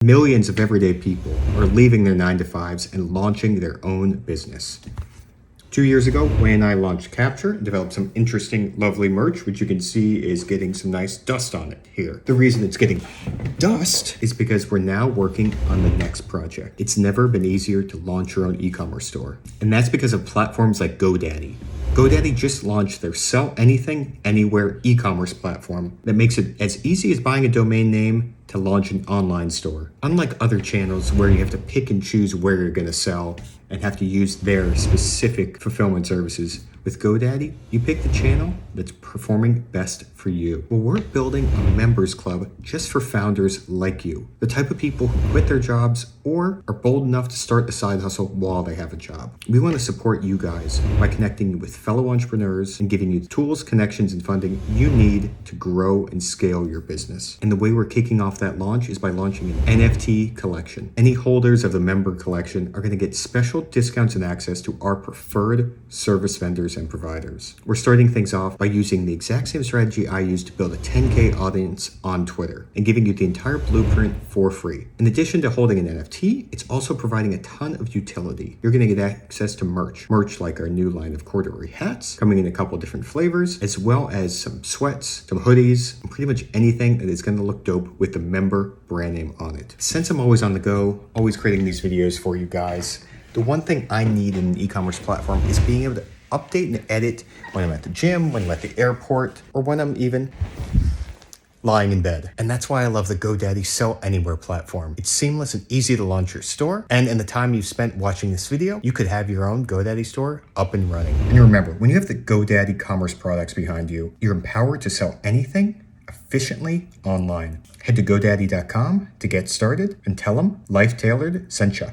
Millions of everyday people are leaving their 9-to-5s and launching their own business. 2 years ago, Wayne and I launched Capture and developed some interesting, lovely merch, which you can see is getting some nice dust on it here. The reason it's getting dust is because we're now working on the next project. It's never been easier to launch your own e-commerce store. And that's because of platforms like Godaddy. Godaddy just launched their Sell Anything, Anywhere e-commerce platform that makes it as easy as buying a domain name to launch an online store. Unlike other channels where you have to pick and choose where you're going to sell and have to use their specific fulfillment services, with GoDaddy, you pick the channel that's performing best for you. Well, we're building a members club just for founders like you, the type of people who quit their jobs or are bold enough to start a side hustle while they have a job. We want to support you guys by connecting you with fellow entrepreneurs and giving you the tools, connections, and funding you need to grow and scale your business. And the way we're kicking off that launch is by launching an NFT collection. Any holders of the member collection are going to get special discounts and access to our preferred service vendors and providers. We're starting things off by using the exact same strategy I used to build a 10K audience on Twitter and giving you the entire blueprint for free. In addition to holding an NFT, it's also providing a ton of utility. You're going to get access to merch like our new line of corduroy hats, coming in a couple different flavors, as well as some sweats, some hoodies, and pretty much anything that is going to look dope with the member brand name on it. Since I'm always on the go, always creating these videos for you guys, the one thing I need in an e-commerce platform is being able to update and edit when I'm at the gym, when I'm at the airport, or when I'm even lying in bed. And that's why I love the GoDaddy Sell Anywhere platform. It's seamless and easy to launch your store. And in the time you've spent watching this video, you could have your own GoDaddy store up and running. And remember, when you have the GoDaddy commerce products behind you, you're empowered to sell anything efficiently online. Head to GoDaddy.com to get started and tell them Life Tailored sent ya.